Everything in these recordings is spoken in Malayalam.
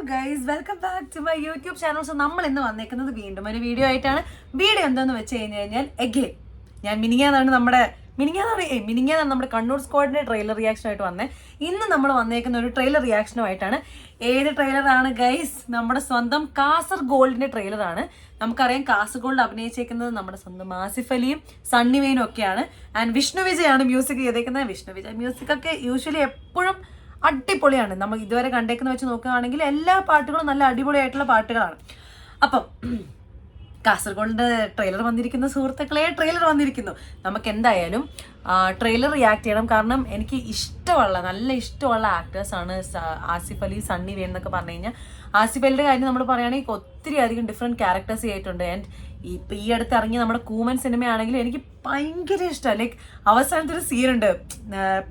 Guys, welcome back to my YouTube channel. So നമ്മൾ ഇന്ന് വന്നേക്കുന്നത് വീണ്ടും ഒരു വീഡിയോ ആയിട്ടാണ്. വീഡിയോ എന്താന്ന് വെച്ച് കഴിഞ്ഞാൽ എഗെയിൻ ഞാൻ മിനിങ്ങാന്നാണ് നമ്മുടെ കണ്ണൂർ സ്ക്വാഡിന്റെ ട്രെയിലർ റിയാക്ഷൻ ആയിട്ട് വന്നത്. ഇന്ന് നമ്മൾ വന്നേക്കുന്ന ഒരു ട്രെയിലർ റിയാക്ഷനുമായിട്ടാണ്. ഏത് ട്രെയിലറാണ് ഗൈസ്? നമ്മുടെ സ്വന്തം കാസർഗോൾഡിന്റെ ട്രെയിലറാണ്. നമുക്കറിയാം കാസർഗോൾഡ് അഭിനയിച്ചേക്കുന്നത് നമ്മുടെ സ്വന്തം ആസിഫ് അലിയും സണ്ണി വെയിനും ഒക്കെയാണ്. ആൻഡ് വിഷ്ണു വിജയാണ് മ്യൂസിക് ചെയ്തേക്കുന്നത്. വിഷ്ണു വിജയ് മ്യൂസിക് ഒക്കെ യൂഷ്വലി എപ്പോഴും അടിപൊളിയാണ്. നമ്മൾ ഇതുവരെ കണ്ടേക്കുന്ന വെച്ച് നോക്കുകയാണെങ്കിൽ എല്ലാ പാട്ടുകളും നല്ല അടിപൊളിയായിട്ടുള്ള പാട്ടുകളാണ്. അപ്പം കാസർഗോഡിന്റെ ട്രെയിലർ വന്നിരിക്കുന്ന സുഹൃത്തുക്കളെ, ട്രെയിലർ വന്നിരിക്കുന്നു. നമുക്ക് എന്തായാലും ട്രെയിലർ റിയാക്ട് ചെയ്യണം. കാരണം എനിക്ക് നല്ല ഇഷ്ടമുള്ള ആക്ടേഴ്സാണ് ആസിഫ് അലി, സണ്ണി വെയിൻ എന്നൊക്കെ പറഞ്ഞു കഴിഞ്ഞാൽ. ആസിഫ് അലിയുടെ കാര്യം നമ്മൾ പറയുകയാണെങ്കിൽ ഒത്തിരി അധികം ഡിഫറെൻറ്റ് ക്യാരക്ടേഴ്സ് ചെയ്തിട്ടുണ്ട്. ആൻഡ് ഇപ്പം ഈ അടുത്ത് ഇറങ്ങിയ നമ്മുടെ കൂമൻ സിനിമയാണെങ്കിൽ എനിക്ക് ഭയങ്കര ഇഷ്ടമാണ്. ലൈക്ക് അവസാനത്തൊരു സീനുണ്ട്,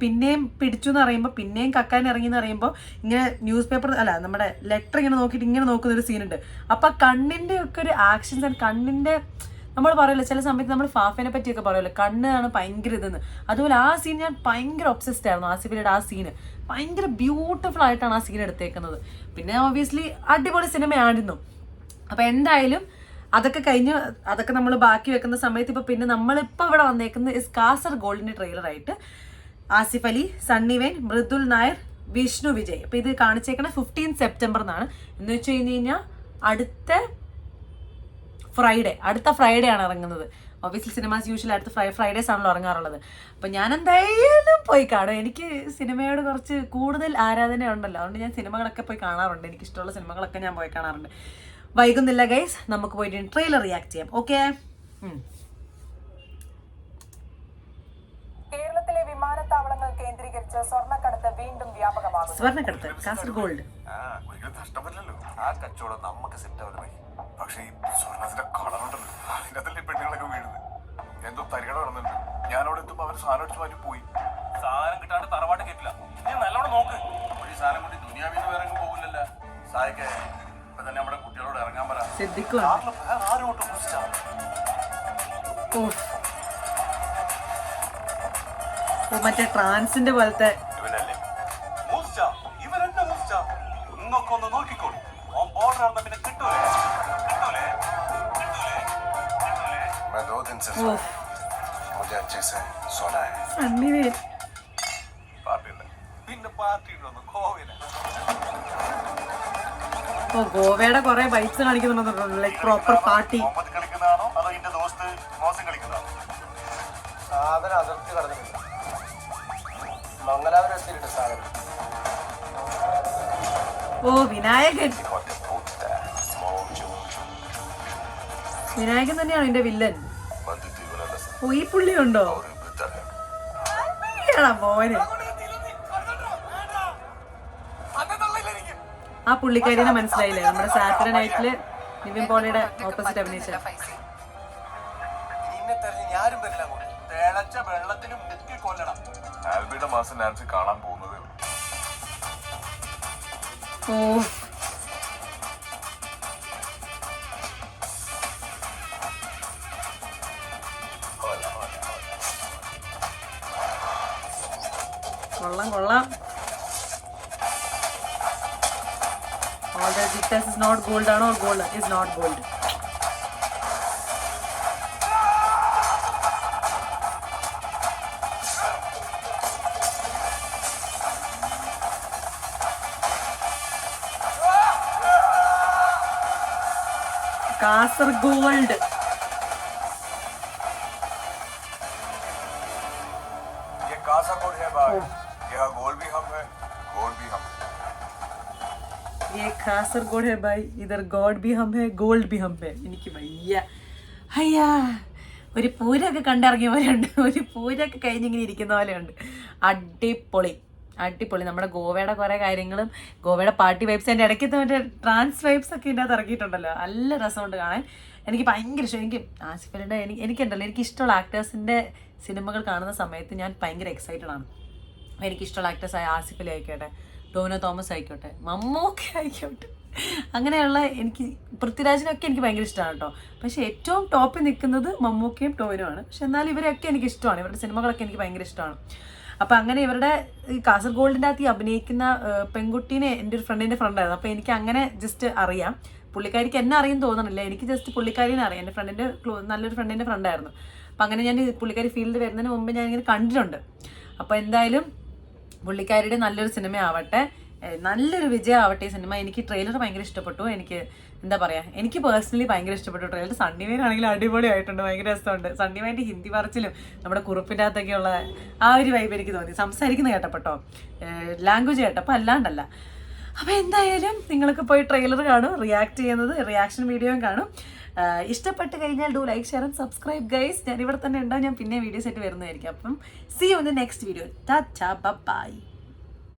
പിന്നെയും പിടിച്ചു എന്ന് പറയുമ്പോൾ പിന്നെയും കക്കാൻ ഇറങ്ങി എന്ന് പറയുമ്പോൾ ഇങ്ങനെ ന്യൂസ് പേപ്പർ നമ്മുടെ ലെറ്റർ ഇങ്ങനെ നോക്കിയിട്ട് ഇങ്ങനെ നോക്കുന്നൊരു സീനുണ്ട്. അപ്പം കണ്ണിൻ്റെ ഒക്കെ ഒരു ആക്ഷൻസ് ആൻഡ് കണ്ണിൻ്റെ നമ്മൾ പറയുമല്ലോ ചില സമയത്ത് നമ്മൾ ഫാഫിനെ പറ്റിയൊക്കെ പറയുമല്ലോ കണ്ണാണ് ഭയങ്കര ഇതെന്ന്. അതുപോലെ ആ സീൻ ഞാൻ ഭയങ്കര ഒബ്സസ്ഡ് ആയിരുന്നു. ആസിഫിയുടെ ആ സീന് ഭയങ്കര ബ്യൂട്ടിഫുൾ ആയിട്ടാണ് ആ സീൻ എടുത്തേക്കുന്നത്. പിന്നെ ഓബിയസ്ലി അടിപൊളി സിനിമയായിരുന്നു. അപ്പം എന്തായാലും അതൊക്കെ നമ്മൾ ബാക്കി വെക്കുന്ന സമയത്ത് ഇപ്പം പിന്നെ നമ്മളിപ്പോൾ ഇവിടെ വന്നേക്കുന്നത് കാസർഗോൾഡിൻ്റെ ട്രെയിലറായിട്ട് ആസിഫ് അലി, സണ്ണി വെയിൻ, മൃദുൽ നായർ, വിഷ്ണു വിജയ്. അപ്പം ഇത് കാണിച്ചേക്കണ 15 സെപ്റ്റംബർ എന്നാണ്. എന്ന് വെച്ച് കഴിഞ്ഞാൽ അടുത്ത ഫ്രൈഡേ ആണ് ഇറങ്ങുന്നത്. ഒബിയസ്ലി സിനിമാസ് യൂഷ്വലി അടുത്ത ഫ്രൈഡേസ് ആണല്ലോ ഇറങ്ങാറുള്ളത്. അപ്പം ഞാൻ എന്തായാലും പോയി കാണും. എനിക്ക് സിനിമയോട് കുറച്ച് കൂടുതൽ ആരാധന ഉണ്ടല്ലോ, അതുകൊണ്ട് ഞാൻ സിനിമകളൊക്കെ പോയി കാണാറുണ്ട്. എനിക്കിഷ്ടമുള്ള സിനിമകളൊക്കെ ഞാൻ പോയി കാണാറുണ്ട്. വൈകുന്നില്ല ഗൈസ്, നമുക്ക് പോയിട്ട് ട്രെയിലർ റിയാക്ട് ചെയ്യാം. ഓക്കെ. കേരളത്തിലെ വിമാനത്താവളങ്ങൾ കേന്ദ്രീകരിച്ച് സ്വർണ്ണക്കടത്ത് വീണ്ടും വ്യാപകമാകുന്നു. സ്വർണ്ണക്കടത്ത് കാസർഗോൾഡ് ആ കച്ചവടം നമുക്ക് സെറ്റ് ആവില്ല. പക്ഷെ ഈ സ്വർണ്ണത്തിന്റെ കളറുണ്ടല്ലോ, അതിനകത്തല്ലേ പെണ്ണുങ്ങളൊക്കെ വീഴുന്നത്. എന്തോ തരികട നടന്നുണ്ട്. ഞാനവിടെ എത്തുമ്പോ അവർ സാധനം അടിച്ചു മാറ്റി പോയി. സാധനം കിട്ടാണ്ട് തറവാട്ട് കേട്ടില്ല. നീ നല്ലോണം നോക്ക്. ഈ സാധനം കൊണ്ട് ദുനിയാവിന്ന് വേറെ പോകില്ലല്ലോ. സായിക്കെ ഇപ്പൊ തന്നെ നമ്മുടെ കുട്ടികളോട് ഇറങ്ങാൻ പറ. മറ്റേ ട്രാൻസിന്റെ പോലത്തെ നോക്കിക്കോളൂ. मैं 2 दिन से मुझे अच्छे से सोना है. ഗോവയുടെ കുറെ ബൈക്സ് കാണിക്കുന്നുണ്ടോ, ലൈക് പ്രോപ്പർ പാർട്ടി. സാധനം അതിർത്തി കടന്നിട്ടുണ്ട്. മംഗലാപുരം എത്തിയിട്ട് സാധനം. ഓ വിനായകൻ തന്നെയാണ് എന്റെ വില്ലൻ. ഓ ഈ പുള്ളി ഉണ്ടോ മോനെ? ആ പുള്ളിക്കാരിനെ മനസ്സിലായില്ലേ? നമ്മുടെ സാറ്റർഡേ നൈറ്റില് നിവിൻ പോളിയുടെ ഓപ്പോസിറ്റ് അഭിനയിച്ച. ആൽബിയുടെ മാസം നാൻസി കാണാൻ പോകുന്നതേ ഉള്ളൂ. ഓ കൊള്ളാം. All that dictates is not gold or gold is not gold. Kasargold ये कासरगोड है भाई. यहाँ गोल्ड भी हम है, गोल्ड भी हम. ये കാസർഗോഡ് है भाई, इधर गॉड भी हम है, गोल्ड भी हम है. എനിക്ക് അയ്യാ ഒരു പൂരൊക്കെ കണ്ടിറങ്ങിയ പോലെയുണ്ട്. ഒരു പൂരൊക്കെ കഴിഞ്ഞിങ്ങനെ ഇരിക്കുന്ന പോലെയുണ്ട്. അടിപൊളി. നമ്മുടെ ഗോവയുടെ കുറേ കാര്യങ്ങളും ഗോവയുടെ പാർട്ടി വൈബ്സ്, എൻ്റെ ഇടയ്ക്കത്തെ മറ്റേ ട്രാൻസ് വൈബ്സ് ഒക്കെ ഇതിൻ്റെ അകത്ത് ഇറക്കിയിട്ടുണ്ടല്ലോ. നല്ല രസമുണ്ട് കാണാൻ. എനിക്ക് ഭയങ്കര ഇഷ്ടം. എനിക്ക് ആസിഫ് അലിയുടെ എനിക്ക് ഇഷ്ടമുള്ള ആക്ടേഴ്സിൻ്റെ സിനിമകൾ കാണുന്ന സമയത്ത് ഞാൻ ഭയങ്കര എക്സൈറ്റഡ് ആണ്. എനിക്കിഷ്ടമുള്ള ആക്ടേഴ്സായ ആസിഫ് അലി ആയിക്കോട്ടെ, ടോവിനോ തോമസ് ആയിക്കോട്ടെ, മമ്മൂക്ക ആയിക്കോട്ടെ, അങ്ങനെയുള്ള എനിക്ക് പൃഥ്വിരാജിനൊക്കെ എനിക്ക് ഭയങ്കര ഇഷ്ടമാണ് കേട്ടോ. പക്ഷേ ഏറ്റവും ടോപ്പിൽ നിൽക്കുന്നത് മമ്മൂക്കയും ടോവിനോ ആണ്. പക്ഷെ എന്നാലും ഇവരൊക്കെ എനിക്ക് ഇഷ്ടമാണ്. ഇവരുടെ സിനിമകളൊക്കെ എനിക്ക് ഭയങ്കര ഇഷ്ടമാണ്. അപ്പം അങ്ങനെ ഇവരുടെ ഈ കാസർഗോഡിൻ്റെ അകത്ത് ഈ അഭിനയിക്കുന്ന പെൺകുട്ടീനെ എൻ്റെ ഒരു ഫ്രണ്ടിൻ്റെ ഫ്രണ്ടായിരുന്നു. അപ്പോൾ എനിക്ക് അങ്ങനെ ജസ്റ്റ് അറിയാം. പുള്ളിക്കാരിക്ക് എന്നെ അറിയും തോന്നണില്ല, എനിക്ക് ജസ്റ്റ് പുള്ളിക്കാരിനെ അറിയാം. എൻ്റെ ഫ്രണ്ടിൻ്റെ നല്ലൊരു ഫ്രണ്ടിൻ്റെ ഫ്രണ്ടായിരുന്നു. അപ്പം അങ്ങനെ ഞാൻ പുള്ളിക്കാരി ഫീൽഡ് വരുന്നതിന് മുമ്പ് ഞാൻ ഇങ്ങനെ കണ്ടിട്ടുണ്ട്. അപ്പോൾ എന്തായാലും പുള്ളിക്കാരിയുടെ നല്ലൊരു സിനിമ ആവട്ടെ, നല്ലൊരു വിജയം ആവട്ടെ ഈ സിനിമ. എനിക്ക് ട്രെയിലർ ഭയങ്കര ഇഷ്ടപ്പെട്ടു. എനിക്ക് എന്താ പറയുക, എനിക്ക് പേഴ്സണലി ഭയങ്കര ഇഷ്ടപ്പെട്ടു ട്രെയിലർ. സണ്ണിവേൻ ആണെങ്കിലും അടിപൊളിയായിട്ടുണ്ട്, ഭയങ്കര രസമുണ്ട്. സണ്ണിവേൻ്റെ ഹിന്ദി പറച്ചിലും നമ്മുടെ കുറിപ്പിൻ്റെ അകത്തൊക്കെയുള്ള ആ ഒരു വൈബ് എനിക്ക് തോന്നി. സംസാരിക്കുന്ന കേട്ടപ്പെട്ടോ, ലാംഗ്വേജ് കേട്ടപ്പോൾ അല്ലാണ്ടല്ല. അപ്പോൾ എന്തായാലും നിങ്ങൾക്ക് പോയി ട്രെയിലർ കാണും, റിയാക്ഷൻ വീഡിയോയും കാണും. ഇഷ്ടപ്പെട്ട് കഴിഞ്ഞാൽ do like, share and subscribe guys. ഞാൻ ഇവിടെ തന്നെ ഉണ്ടാവും. ഞാൻ പിന്നെ വീഡിയോസ് ആയിട്ട് വരുന്നതായിരിക്കും. അപ്പം see you in the next video. Tata by.